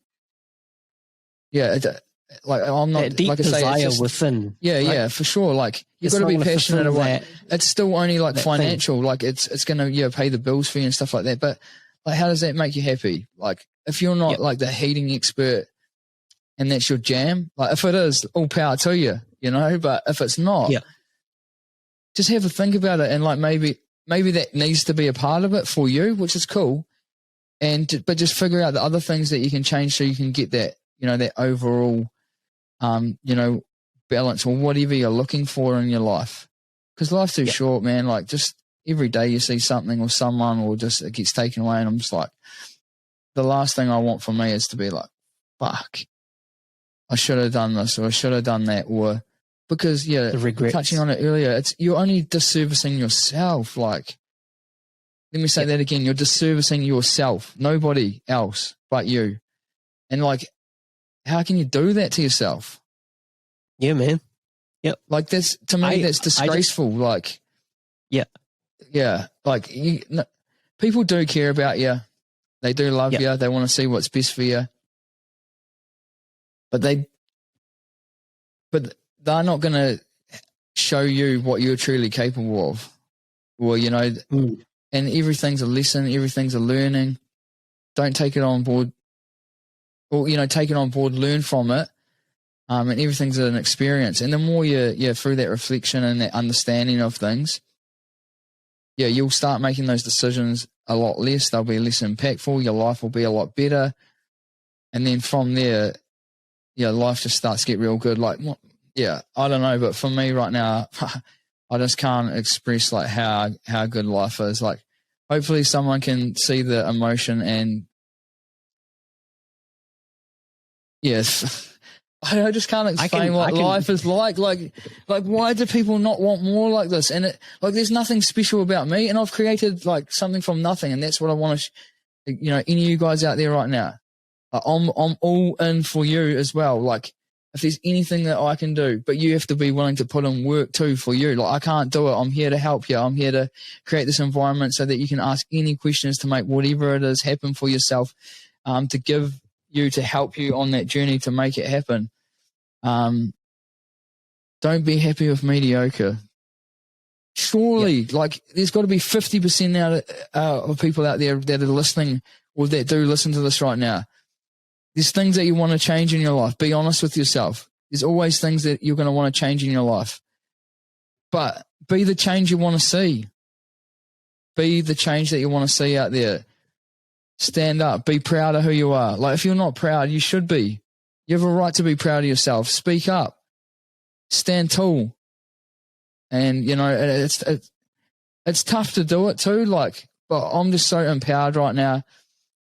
Like I'm not that deep like I say, desire just, within. Yeah, for sure. Like you've got to be passionate about it. It's still only like financial. Thing. Like it's going to pay the bills for you and stuff like that. But like, how does that make you happy? Like if you're not like the heating expert and that's your jam, like if it is, all power to you, But if it's not, just have a think about it, and like maybe that needs to be a part of it for you, which is cool. But just figure out the other things that you can change so you can get that, that overall, balance or whatever you're looking for in your life. Because life's too short, man. Like just every day you see something or someone or just it gets taken away, and I'm just like, the last thing I want for me is to be like, fuck, I should have done this or I should have done that, or because touching on it earlier, you're only disservicing yourself. Like, let me say that again. You're disservicing yourself, nobody else but you. And like, how can you do that to yourself? Yeah, man. Yep. Like that's, to me, that's disgraceful. Like, like people do care about you. They do love you. They want to see what's best for you. But they're not going to show you what you're truly capable of. Or, and everything's a lesson, everything's a learning. Don't take it on board. Or, take it on board, learn from it. And everything's an experience. And the more you're through that reflection and that understanding of things, you'll start making those decisions a lot less. They'll be less impactful. Your life will be a lot better. And then from there, life just starts to get real good. Like, I don't know, but for me right now, I just can't express like how good life is. Like, hopefully someone can see the emotion and I just can't explain what life is like. Like, why do people not want more like this? And there's nothing special about me, and I've created like something from nothing, and that's what I want to, any of you guys out there right now, I'm all in for you as well. Like, if there's anything that I can do, but you have to be willing to put in work too for you. Like, I can't do it. I'm here to help you. I'm here to create this environment so that you can ask any questions to make whatever it is happen for yourself, to give you, to help you on that journey to make it happen. Don't be happy with mediocre. Surely, like, there's got to be 50% now of people out there that are listening or that do listen to this right now. There's things that you want to change in your life. Be honest with yourself. There's always things that you're going to want to change in your life. But be the change you want to see. Be the change that you want to see out there. Stand up. Be proud of who you are. Like, if you're not proud, you should be. You have a right to be proud of yourself. Speak up. Stand tall. And, you know, it's tough to do it too. Like, but I'm just so empowered right now.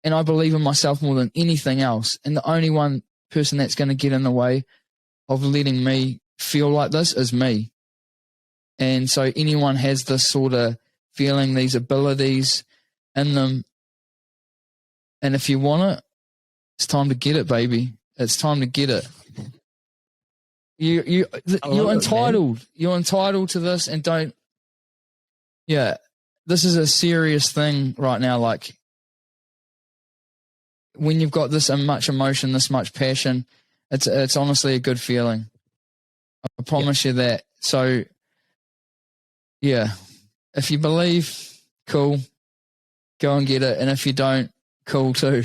And I believe in myself more than anything else. And the only one person that's going to get in the way of letting me feel like this is me. And so anyone has this sort of feeling, these abilities in them. And if you want it, it's time to get it, baby. It's time to get it. You're entitled. You're entitled to this, and don't. Yeah, this is a serious thing right now. Like, when you've got this much emotion, this much passion, it's honestly a good feeling. I promise you that. So, yeah, if you believe, cool, go and get it, and if you don't, cool too.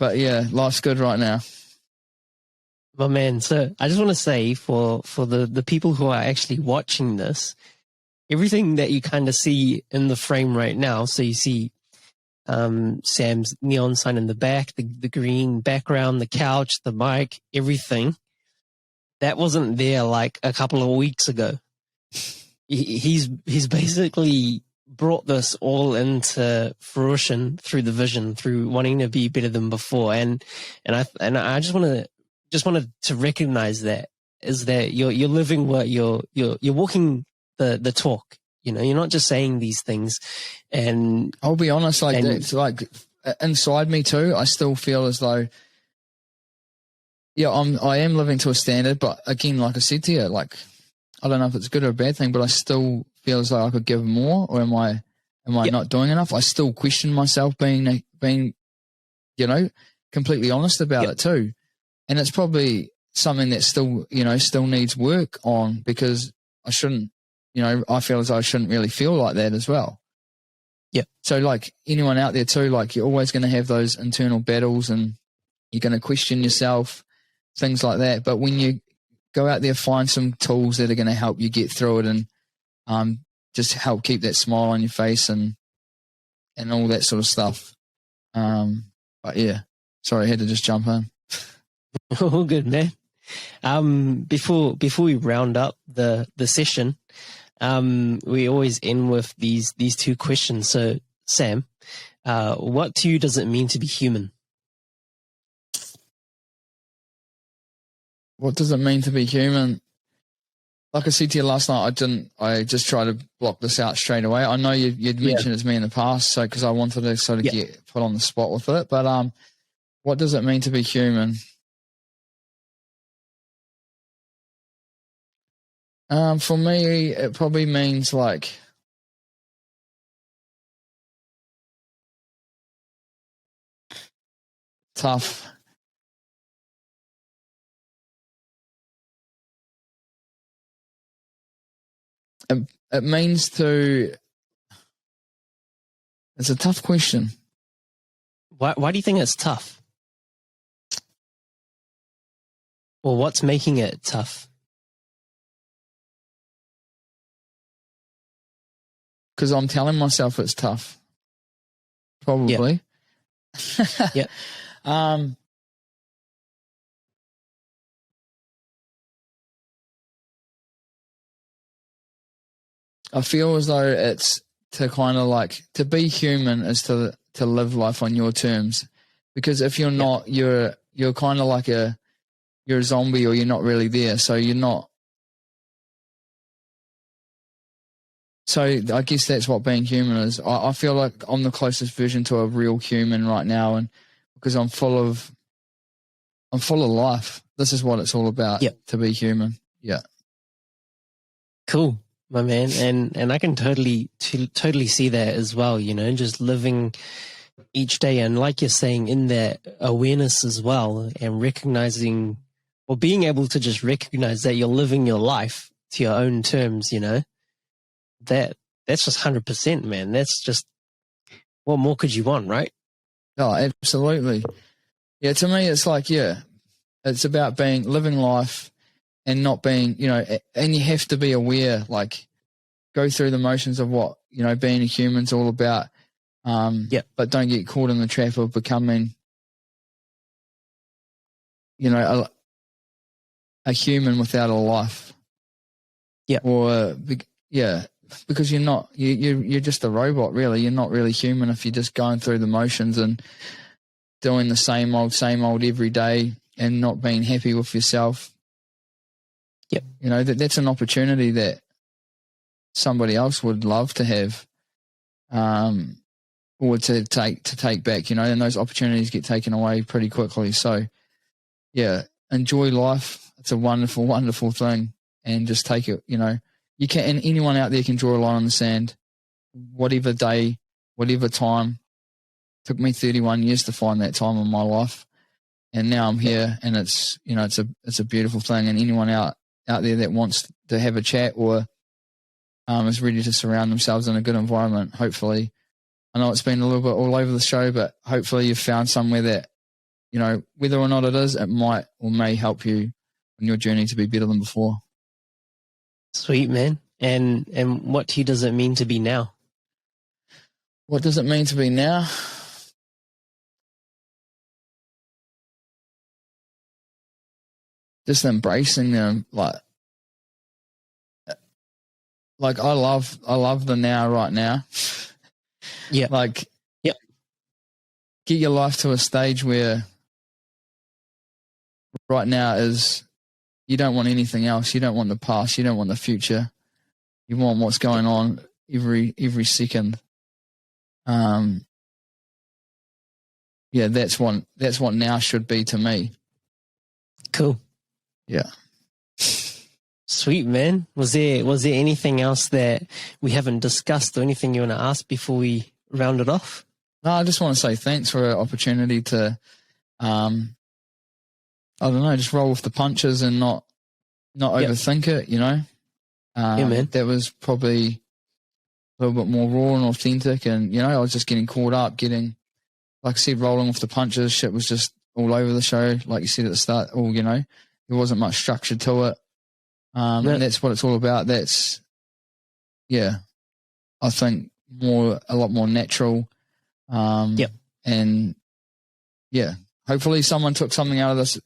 But yeah, life's good right now. Well, man, so I just want to say for the people who are actually watching this, everything that you kind of see in the frame right now, so you see Sam's neon sign in the back, the green background, the couch, the mic, everything, that wasn't there like a couple of weeks ago. He's basically brought this all into fruition through the vision, through wanting to be better than before. And I just wanted to recognize that is that you're living what you're walking the talk. You know, you're not just saying these things. And I'll be honest, like, it's like inside me too, I still feel as though, yeah, I am living to a standard, but again, like I said to you, like, I don't know if it's a good or a bad thing, but I still feel as though I could give more, or am I not doing enough? I still question myself being, you know, completely honest about it too. And it's probably something that still needs work on, because I shouldn't, you know, I feel as though I shouldn't really feel like that as well. Yeah. So, like, anyone out there too, like, you're always going to have those internal battles and you're going to question yourself, things like that. But when you go out there, find some tools that are going to help you get through it, and just help keep that smile on your face and all that sort of stuff. But yeah, sorry, I had to just jump in. All good, man. Before we round up the session, we always end with these two questions. So, Sam, what to you does it mean to be human? What does it mean to be human? Like I said to you last night, I just tried to block this out straight away. I know you'd mentioned it to me in the past, so because I wanted to sort of get put on the spot with it. But what does it mean to be human? For me, it probably means like tough. It means to. It's a tough question. Why do you think it's tough? Or what's making it tough? Because I'm telling myself it's tough. Probably. Yeah. I feel as though it's to kind of like, to be human is to live life on your terms. Because if you're not, you're kind of like you're a zombie, or you're not really there. So you're not. So I guess that's what being human is. I feel like I'm the closest version to a real human right now, and because I'm full of life. This is what it's all about. To be human. Yeah. Cool, my man, and I can totally see that as well. You know, just living each day, and like you're saying, in that awareness as well, and recognizing, or being able to just recognize that you're living your life to your own terms. You know, that's just 100%, man. That's just, what more could you want, right? Oh, absolutely. Yeah, to me, it's like, it's about living life and not being, and you have to be aware, like, go through the motions of what, being a human's all about. But don't get caught in the trap of becoming, a human without a life. Yeah. Or, because you're not, you're just a robot, really. You're not really human if you're just going through the motions and doing the same old every day and not being happy with yourself. Yep. That's an opportunity that somebody else would love to have, or to take back, and those opportunities get taken away pretty quickly. So, enjoy life. It's a wonderful, wonderful thing, and just take it. You can, and anyone out there can draw a line in the sand. Whatever day, whatever time. Took me 31 years to find that time in my life, and now I'm here, and it's it's a beautiful thing. And anyone out there that wants to have a chat or is ready to surround themselves in a good environment, hopefully. I know it's been a little bit all over the show, but hopefully you've found somewhere that, whether or not it is, it might or may help you on your journey to be better than before. Sweet, man. And what to you does it mean to be now? What does it mean to be now? Just embracing them, like I love the now right now. Yeah. Get your life to a stage where right now is, you don't want anything else. You don't want the past. You don't want the future. You want what's going on every second. That's what now should be to me. Cool. Yeah. Sweet, man. Was there anything else that we haven't discussed or anything you want to ask before we round it off? No, I just want to say thanks for an opportunity to, I don't know, just roll with the punches and not overthink it, Yeah, man. That was probably a little bit more raw and authentic, and, I was just getting caught up, like I said, rolling with the punches. Shit was just all over the show, like you said at the start, there wasn't much structure to it. And that's what it's all about. That's, I think a lot more natural. And hopefully someone took something out of this.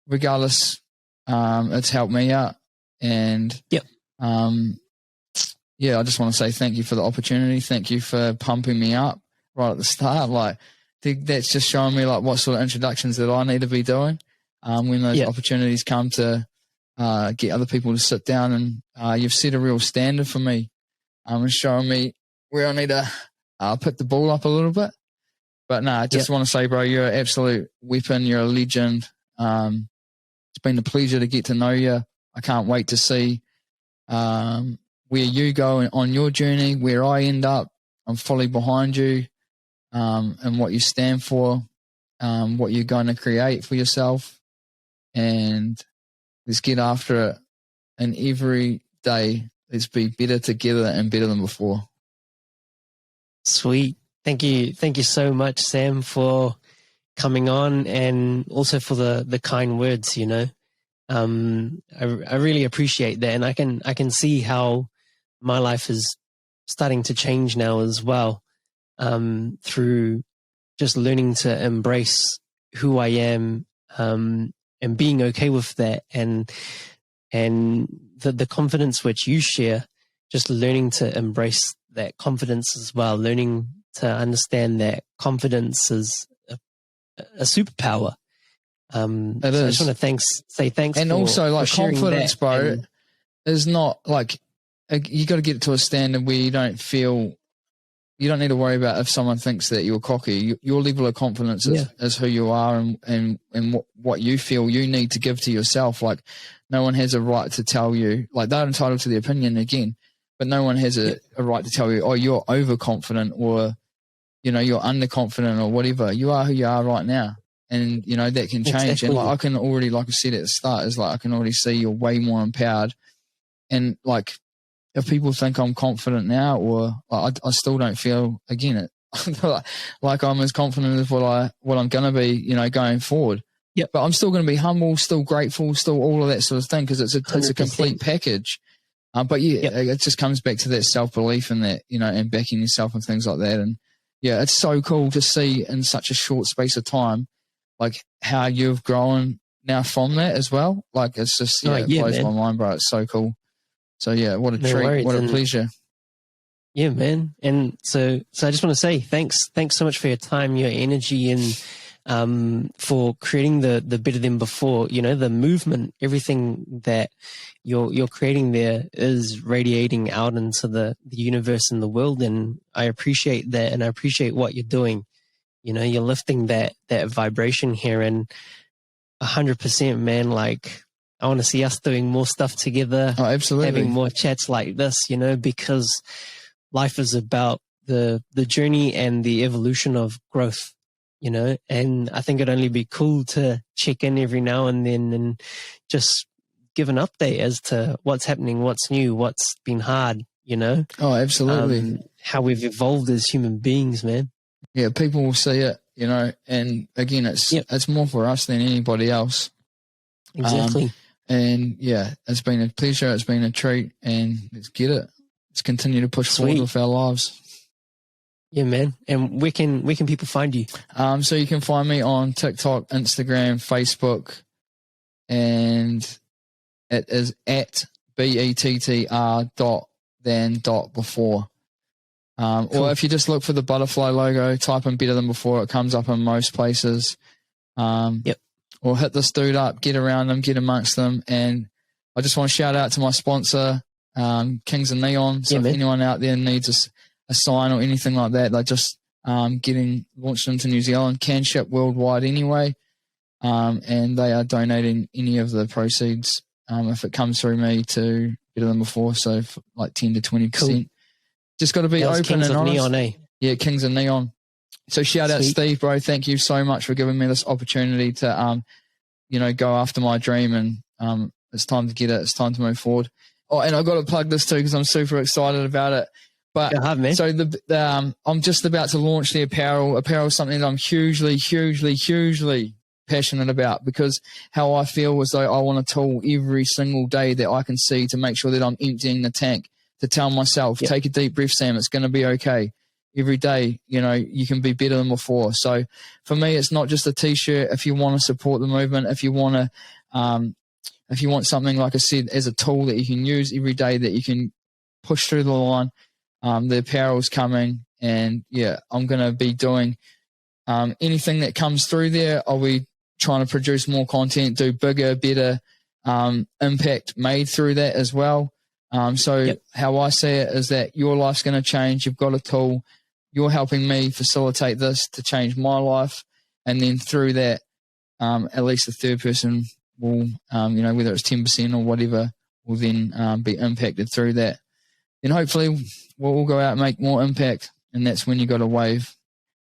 Regardless, it's helped me out. And I just want to say thank you for the opportunity. Thank you for pumping me up right at the start. Like, that's just showing me like what sort of introductions that I need to be doing when those opportunities come to get other people to sit down. And you've set a real standard for me, and showing me where I need to pick the ball up a little bit. But I just want to say, bro, you're an absolute weapon. You're a legend. It's been a pleasure to get to know you. I can't wait to see where you go on your journey, where I end up. I'm fully behind you, and what you stand for, what you're going to create for yourself. And let's get after it. And every day, let's be better together and better than before. Sweet. Thank you so much, Sam, for coming on, and also for the kind words. I really appreciate that, and I can see how my life is starting to change now as well, through just learning to embrace who I am, and being okay with that, and the confidence which you share, just learning to embrace that confidence as well, learning to understand that confidence is a superpower. It is. I just want to say thanks. And also, like, confidence, bro, is not like, you got to get to a standard where you don't need to worry about if someone thinks that you're cocky. Your level of confidence is who you are, and what you feel you need to give to yourself. Like, no one has a right to tell you, like, they're entitled to the opinion again, but no one has a right to tell you, oh, you're overconfident, or, you're underconfident, or whatever. You are who you are right now. And, that can change. Exactly. And, like, I can already, like I said at the start, is like, I can already see you're way more empowered. And, like, if people think I'm confident now, or I still don't feel, again, like I'm as confident as what I'm going to be, you know, going forward. Yep. But I'm still going to be humble, still grateful, still all of that sort of thing, because it's a complete package. But yeah, it just comes back to that self-belief and that, you know, and backing yourself and things like that. And yeah, it's so cool to see in such a short space of time, like how you've grown now from that as well. Like it's just, it blows my mind, bro. It's so cool. So yeah, what a treat, worries. What a pleasure. Yeah, man. And so I just want to say thanks so much for your time, your energy, and for creating the Better Than Before. You know, the movement, everything that you're creating there is radiating out into the universe and the world, and I appreciate that, and I appreciate what you're doing. You know, you're lifting that vibration here, and 100%, man. Like, I want to see us doing more stuff together. Oh, absolutely. Having more chats like this, you know, because life is about the journey and the evolution of growth, you know, and I think it'd only be cool to check in every now and then and just give an update as to what's happening, what's new, what's been hard, you know. Oh, absolutely. How we've evolved as human beings, man. Yeah, people will see it, you know, and again, it's more for us than anybody else. Exactly. And yeah, it's been a pleasure. It's been a treat, and let's get it. Let's continue to push forward with our lives. Yeah, man. And where can people find you? So you can find me on TikTok, Instagram, Facebook, and it is at bettr.than.before. Cool. Or if you just look for the butterfly logo, type in Better Than Before, it comes up in most places. Or hit this dude up, get around them, get amongst them. And I just want to shout out to my sponsor, Kings of Neon. So if anyone out there needs a sign or anything like that, they're just getting launched into New Zealand, can ship worldwide anyway. And they are donating any of the proceeds, if it comes through me, to Better Than Before. So like 10 to 20%. Cool. Just got to be open Kings and honest. Neon, eh? Yeah, Kings of Neon. So shout out Steve, bro. Thank you so much for giving me this opportunity to, you know, go after my dream, and it's time to get it. It's time to move forward. Oh, and I've got to plug this too because I'm super excited about it. But so I'm just about to launch the apparel. Apparel is something that I'm hugely, hugely, hugely passionate about, because how I feel as though I want a tool every single day that I can see to make sure that I'm emptying the tank, to tell myself, take a deep breath, Sam, it's going to be okay. Every day, you know, you can be better than before. So for me, it's not just a t-shirt. If you want to support the movement, if you want something, like I said, as a tool that you can use every day, that you can push through the line, the apparel's coming, and yeah, I'm going to be doing anything that comes through there. I'll be trying to produce more content, do bigger, better impact made through that as well. How I see it is that your life's going to change. You've got a tool. You're helping me facilitate this to change my life. And then through that, at least the third person will, you know, whether it's 10% or whatever, will then be impacted through that. Then hopefully we'll all go out and make more impact. And that's when you got a wave.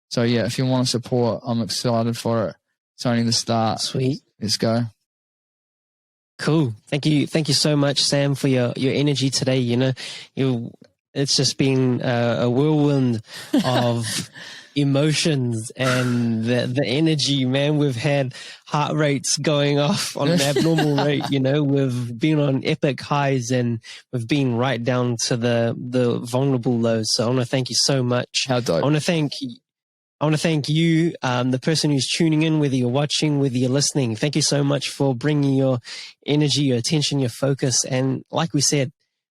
So yeah, if you want to support, I'm excited for it. It's only the start. Sweet. Let's go. Cool. Thank you so much, Sam, for your energy today. You know, it's just been a whirlwind of emotions and the energy, man. We've had heart rates going off on an abnormal rate. You know, we've been on epic highs, and we've been right down to the vulnerable lows. So I want to thank you so much. How dope. I want to thank you, the person who's tuning in, whether you're watching, whether you're listening. Thank you so much for bringing your energy, your attention, your focus. And like we said,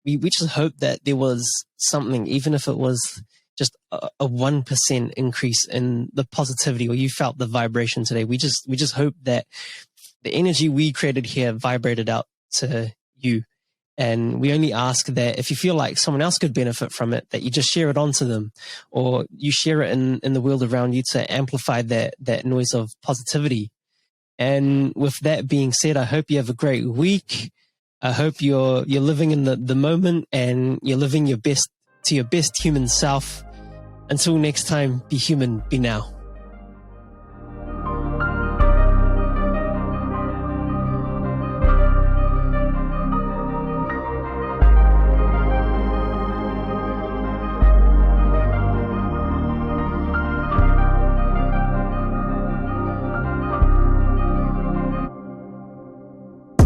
we just hope that there was something, even if it was just a 1% increase in the positivity, or you felt the vibration today. We just hope that the energy we created here vibrated out to you. And we only ask that if you feel like someone else could benefit from it, that you just share it onto them, or you share it in the world around you to amplify that noise of positivity. And with that being said, I hope you have a great week. I hope you're living in the moment, and you're living your best human self. Until next time, be human, be now.